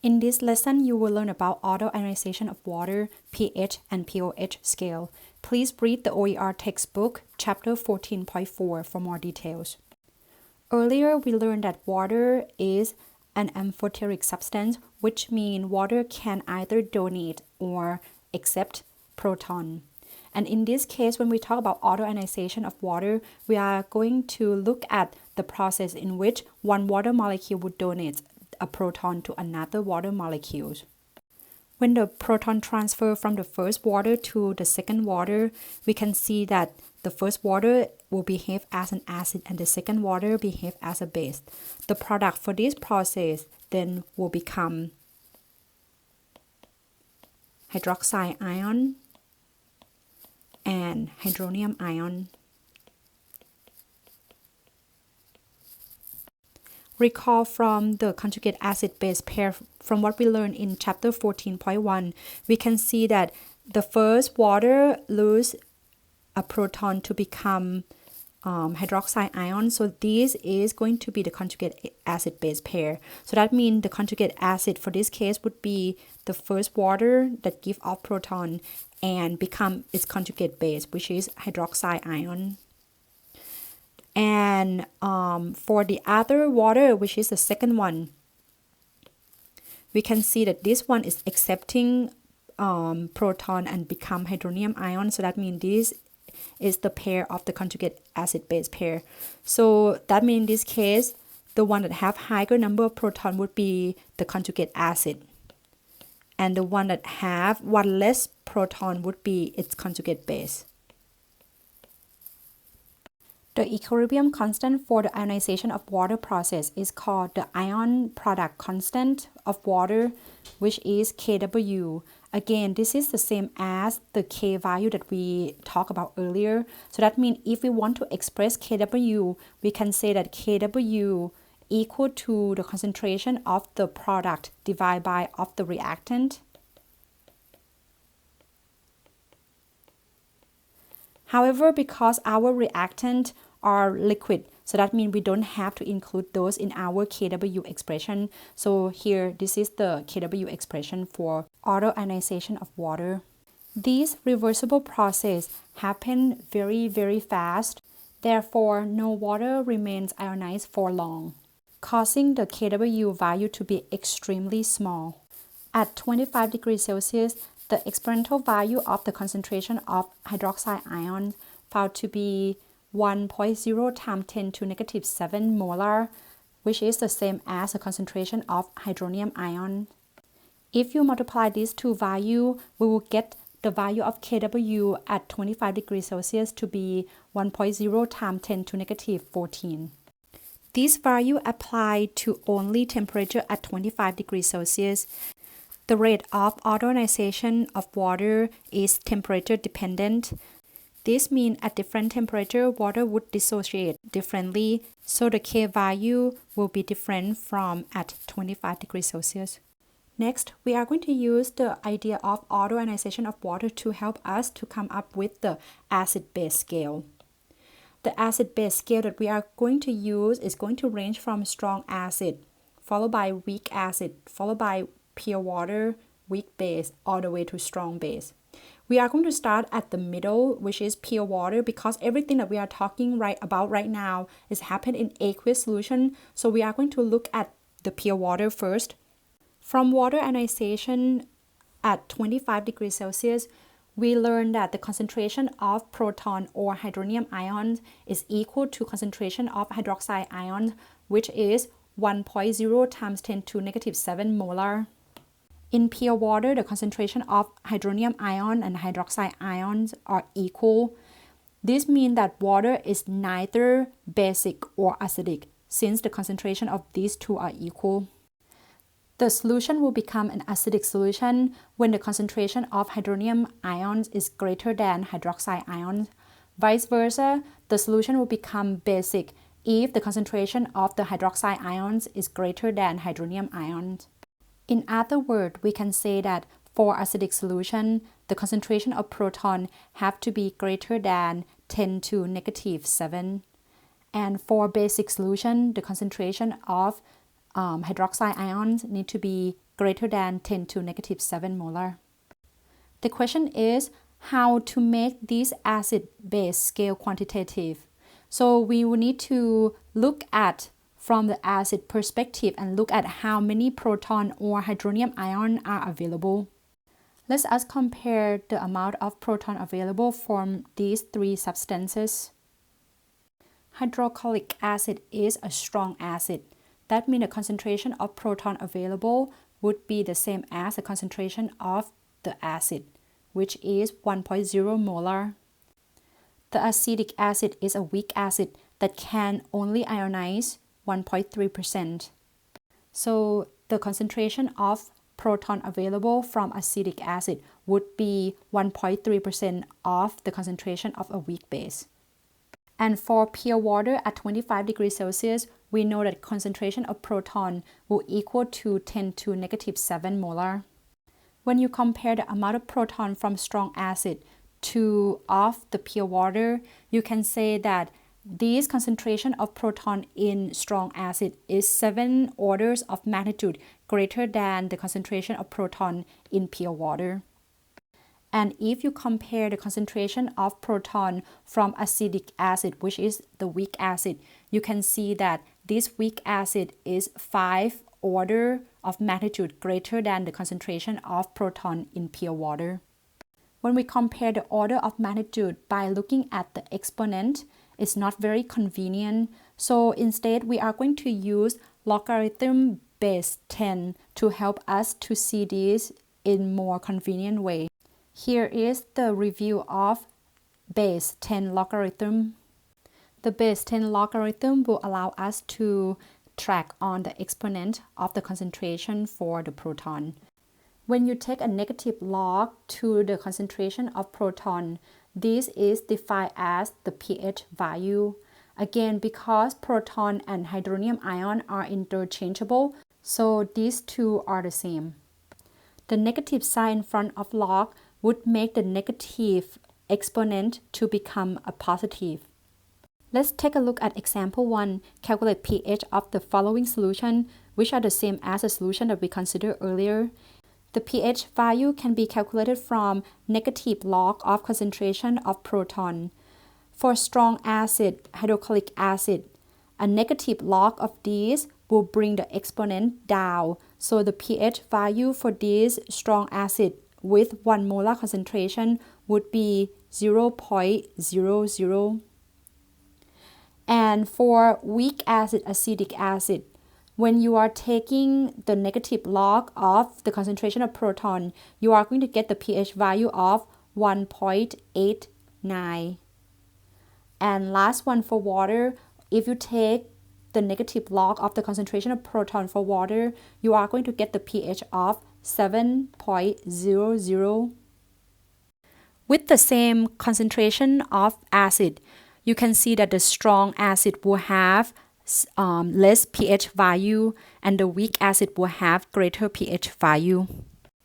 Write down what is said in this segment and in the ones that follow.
In this lesson, you will learn about autoionization of water, pH, and pOH scale. Please read the OER textbook, chapter 14.4 for more details. Earlier, we learned that water is an amphoteric substance, which means water can either donate or accept proton. And in this case, when we talk about autoionization of water, we are going to look at the process in which one water molecule would donate a proton to another water molecule. When the proton transfer from the first water to the second water, we can see that the first water will behave as an acid and the second water behave as a base. The product for this process then will become hydroxide ion and hydronium ion. Recall from the conjugate acid-base pair from what we learned in chapter 14.1, we can see that the first water lose a proton to become hydroxide ion. So this is going to be the conjugate acid-base pair. So that means the conjugate acid for this case would be the first water that give off proton and become its conjugate base, which is hydroxide ion. And for the other water, which is the second one, we can see that this one is accepting proton and become hydronium ion. So that means this is the pair of the conjugate acid-base pair. So that means in this case, the one that have higher number of proton would be the conjugate acid. And the one that have one less proton would be its conjugate base. The equilibrium constant for the ionization of water process is called the ion product constant of water, which is Kw. Again, this is the same as the K value that we talked about earlier. So that means if we want to express Kw, we can say that Kw equal to the concentration of the product divided by of the reactant. However, because our reactant are liquid, so that means we don't have to include those in our Kw expression. So here, this is the Kw expression for autoionization of water. This reversible process happens very fast. Therefore, no water remains ionized for long, causing the Kw value to be extremely small. At 25 degrees Celsius, the experimental value of the concentration of hydroxide ion found to be 1.0 times 10 to negative 7 molar, which is the same as the concentration of hydronium ion. If you multiply these two values, we will get the value of Kw at 25 degrees Celsius to be 1.0 times 10 to negative 14. This value apply to only temperature at 25 degrees Celsius. The rate of autoionization of water is temperature dependent. This means at different temperature, water would dissociate differently, so the K value will be different from at 25 degrees Celsius. Next, we are going to use the idea of autoionization of water to help us to come up with the acid-base scale. The acid-base scale that we are going to use is going to range from strong acid, followed by weak acid, followed by pure water, weak base, all the way to strong base. We are going to start at the middle, which is pure water, because everything that we are talking about right now is happening in aqueous solution. So we are going to look at the pure water first. From water ionization at 25 degrees Celsius, we learned that the concentration of proton or hydronium ions is equal to concentration of hydroxide ions, which is 1.0 times 10 to negative 7 molar. In pure water, the concentration of hydronium ion and hydroxide ions are equal. This means that water is neither basic or acidic, since the concentration of these two are equal. The solution will become an acidic solution when the concentration of hydronium ions is greater than hydroxide ions. Vice versa, the solution will become basic if the concentration of the hydroxide ions is greater than hydronium ions. In other words, we can say that for acidic solution, the concentration of proton have to be greater than 10 to negative 7. And for basic solution, the concentration of hydroxide ions need to be greater than 10 to negative 7 molar. The question is how to make this acid-base scale quantitative. So we will need to look at from the acid perspective and look at how many proton or hydronium ion are available. Let us compare the amount of proton available from these three substances. Hydrochloric acid is a strong acid. That means the concentration of proton available would be the same as the concentration of the acid, which is 1.0 molar. The acetic acid is a weak acid that can only ionize 1.3%. So the concentration of proton available from acetic acid would be 1.3% of the concentration of a weak base. And for pure water at 25 degrees Celsius, we know that concentration of proton will equal to 10 to negative 7 molar. When you compare the amount of proton from strong acid to of the pure water, you can say that this concentration of proton in strong acid is 7 orders of magnitude greater than the concentration of proton in pure water. And if you compare the concentration of proton from acetic acid, which is the weak acid, you can see that this weak acid is 5 order of magnitude greater than the concentration of proton in pure water. When we compare the order of magnitude by looking at the exponent, it's not very convenient. So instead, we are going to use logarithm base 10 to help us to see this in more convenient way. Here is the review of base 10 logarithm. The base 10 logarithm will allow us to track on the exponent of the concentration for the proton. When you take a negative log to the concentration of proton, this is defined as the pH value. Again, because proton and hydronium ion are interchangeable, so these two are the same. The negative sign in front of log would make the negative exponent to become a positive. Let's take a look at example 1. Calculate pH of the following solution, which are the same as the solution that we considered earlier. The pH value can be calculated from negative log of concentration of proton. For strong acid, hydrochloric acid, a negative log of this will bring the exponent down. So the pH value for this strong acid with 1 molar concentration would be 0.00. And for weak acid, acetic acid, when you are taking the negative log of the concentration of proton, you are going to get the pH value of 1.89. And last one for water, if you take the negative log of the concentration of proton for water, you are going to get the pH of 7.00. With the same concentration of acid, you can see that the strong acid will have less pH value and the weak acid will have greater pH value.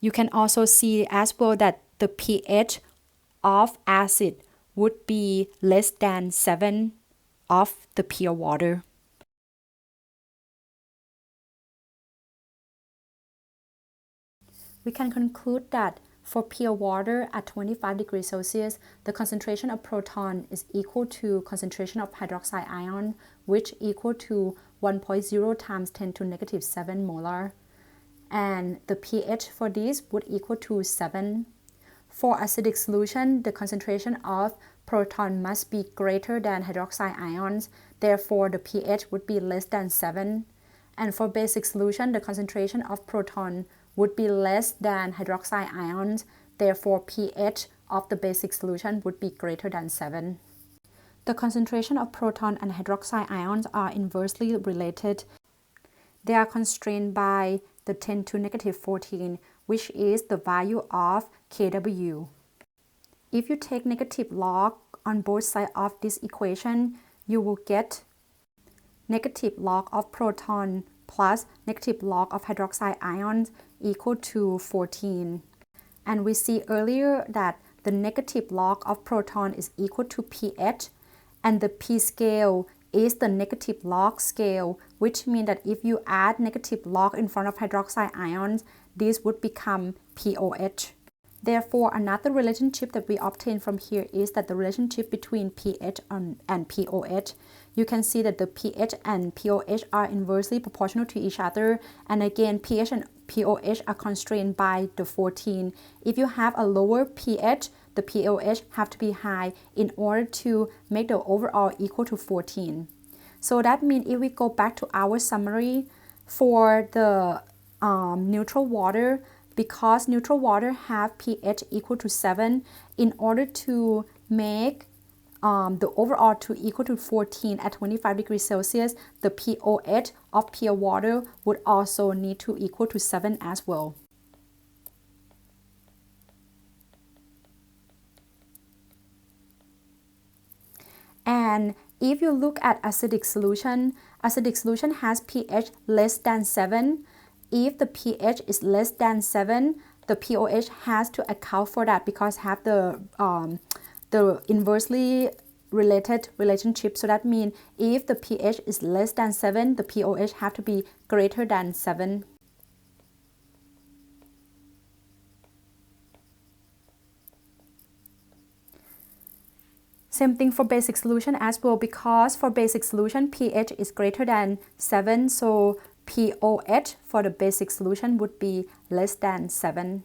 You can also see as well that the pH of acid would be less than 7 of the pure water. We can conclude that for pure water at 25 degrees Celsius, the concentration of proton is equal to concentration of hydroxide ion, which equal to 1.0 times 10 to negative 7 molar. And the pH for this would equal to 7. For acidic solution, the concentration of proton must be greater than hydroxide ions. Therefore, the pH would be less than 7. And for basic solution, the concentration of proton would be less than hydroxide ions. Therefore, pH of the basic solution would be greater than 7. The concentration of proton and hydroxide ions are inversely related. They are constrained by the 10 to negative 14, which is the value of Kw. If you take negative log on both sides of this equation, you will get negative log of proton plus negative log of hydroxide ions equal to 14. And we see earlier that the negative log of proton is equal to pH and the p-scale is the negative log scale, which means that if you add negative log in front of hydroxide ions, this would become POH. Therefore, another relationship that we obtain from here is that the relationship between pH and POH. You can see that the pH and POH are inversely proportional to each other. And again, pH and POH are constrained by the 14. If you have a lower pH, the POH have to be high in order to make the overall equal to 14. So that means if we go back to our summary for the neutral water, because neutral water have pH equal to 7, in order to make the overall to equal to 14 at 25 degrees Celsius, the POH of pure water would also need to equal to 7 as well. And if you look at acidic solution has pH less than 7. If the pH is less than 7, the POH has to account for that because have the inversely related relationship. So that means if the pH is less than 7, the POH have to be greater than 7. Same thing for basic solution as well, because for basic solution pH is greater than 7, so POH for the basic solution would be less than 7.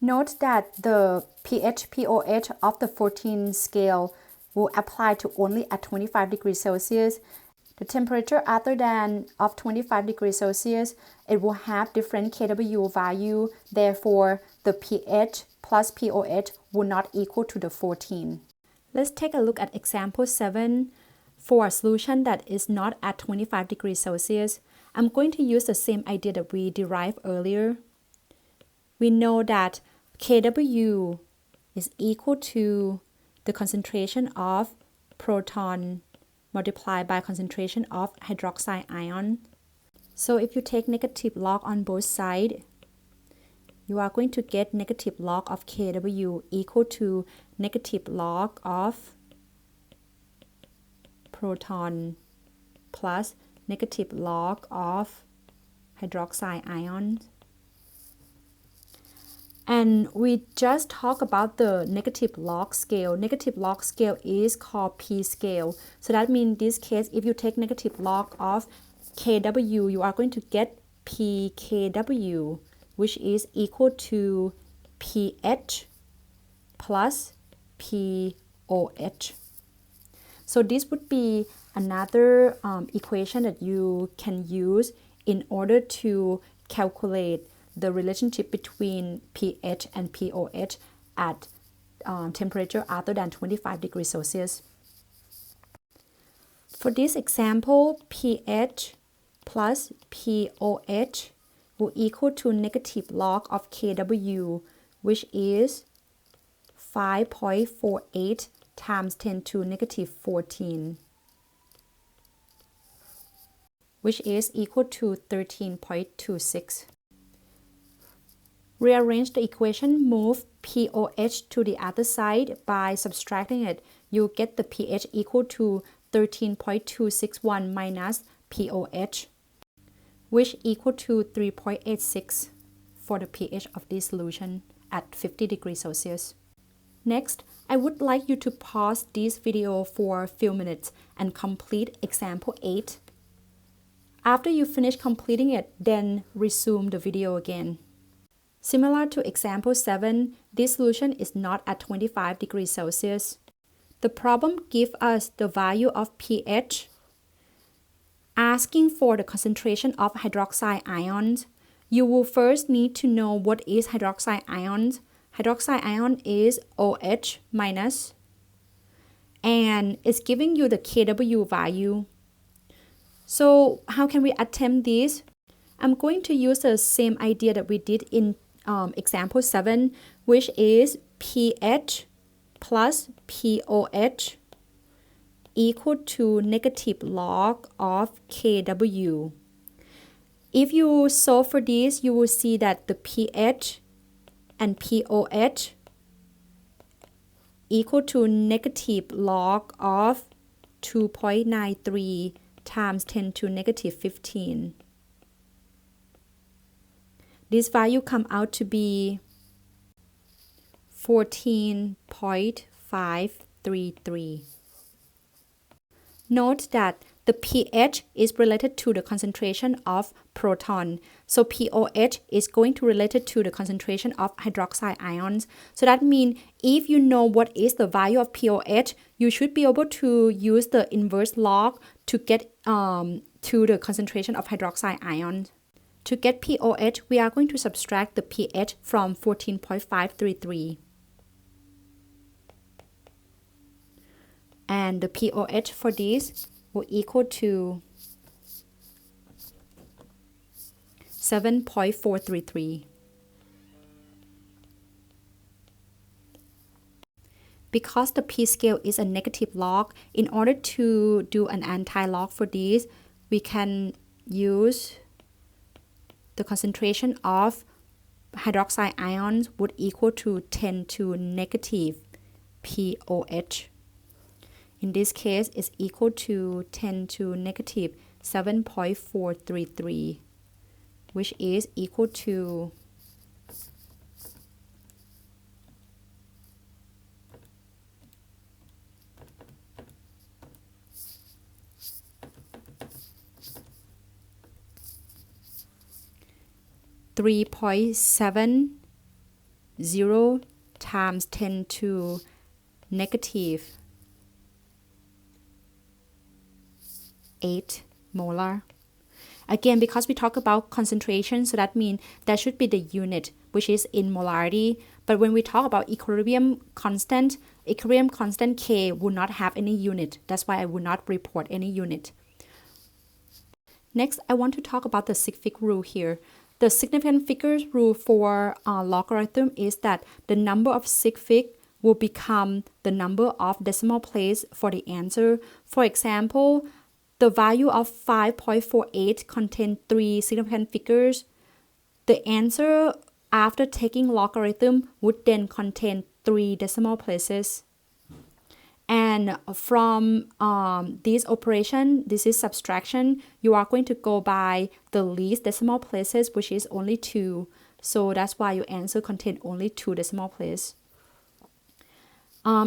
Note that the pH POH of the 14 scale will apply to only at 25 degrees Celsius. The temperature other than of 25 degrees Celsius, it will have different kW value. Therefore, the pH plus POH will not equal to the 14. Let's take a look at example 7. For a solution that is not at 25 degrees Celsius, I'm going to use the same idea that we derived earlier. We know that kW is equal to the concentration of proton multiplied by concentration of hydroxide ion. So if you take negative log on both sides, you are going to get negative log of kW equal to negative log of proton plus negative log of hydroxide ion. And we just talked about the negative log scale. Negative log scale is called P scale. So that means in this case, if you take negative log of kW, you are going to get pKW, which is equal to pH plus POH. So this would be another equation that you can use in order to calculate the relationship between pH and POH at temperature other than 25 degrees Celsius. For this example, pH plus POH will equal to negative log of kW, which is 5.48 times 10 to negative 14, which is equal to 13.26. Rearrange the equation, move POH to the other side by subtracting it. You get the pH equal to 13.261 minus POH, which equal to 3.86 for the pH of this solution at 50 degrees Celsius. Next, I would like you to pause this video for a few minutes and complete example 8. After you finish completing it, then resume the video again. Similar to example 7, this solution is not at 25 degrees Celsius. The problem gives us the value of pH. Asking for the concentration of hydroxide ions, you will first need to know what is hydroxide ions. Hydroxide ion is OH minus, and it's giving you the kW value. So how can we attempt this? I'm going to use the same idea that we did in example 7, which is pH plus POH equal to negative log of kW. If you solve for this, you will see that the pH and POH equal to negative log of 2.93 times 10 to negative 15. This value come out to be 14.533. Note that the pH is related to the concentration of proton. So pOH is going to related to the concentration of hydroxide ions. So that means if you know what is the value of pOH, you should be able to use the inverse log to get to the concentration of hydroxide ions. To get pOH, we are going to subtract the pH from 14.533. And the pOH for this will equal to 7.433. Because the p-scale is a negative log, in order to do an anti-log for this, we can use the concentration of hydroxide ions would equal to 10 to negative pOH. In this case, it's equal to 10 to negative 7.433, which is equal to 3.70 times 10 to negative 8 molar. Again, because we talk about concentration, so that means that should be the unit, which is in molarity. But when we talk about equilibrium constant K will not have any unit. That's why I will not report any unit. Next, I want to talk about the sig fig rule here. The significant figures rule for logarithm is that the number of sig fig will become the number of decimal place for the answer. For example, the value of 5.48 contains 3 significant figures. The answer after taking logarithm would then contain 3 decimal places. And from this operation, this is subtraction, you are going to go by the least decimal places, which is only 2. So that's why your answer contains only 2 decimal places.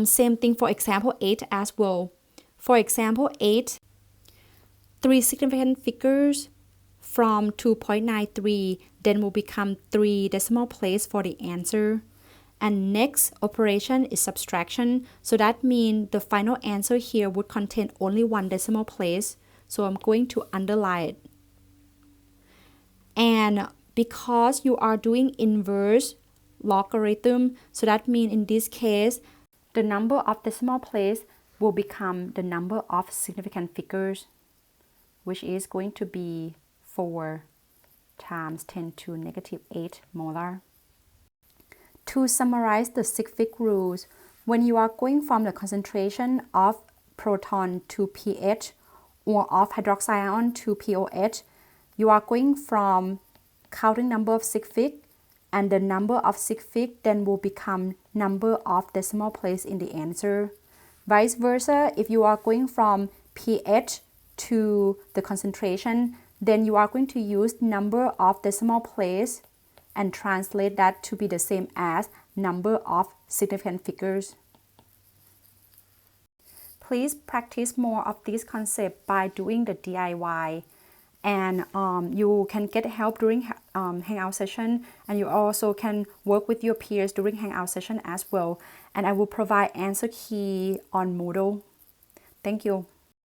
Same thing for example 8 as well. For example 8, 3 significant figures from 2.93 then will become 3 decimal place for the answer. And next operation is subtraction. So that means the final answer here would contain only 1 decimal place. So I'm going to underline it. And because you are doing inverse logarithm, so that means in this case, the number of decimal place will become the number of significant figures, which is going to be 4 times 10 to negative 8 molar. To summarize the sig fig rules, when you are going from the concentration of proton to pH or of hydroxide ion to pOH, you are going from counting number of sig fig, and the number of sig fig then will become number of decimal place in the answer. Vice versa, if you are going from pH to the concentration, then you are going to use number of decimal place and translate that to be the same as number of significant figures. Please practice more of this concept by doing the DIY, and you can get help during hangout session, and you also can work with your peers during hangout session as well. And I will provide answer key on Moodle. Thank you.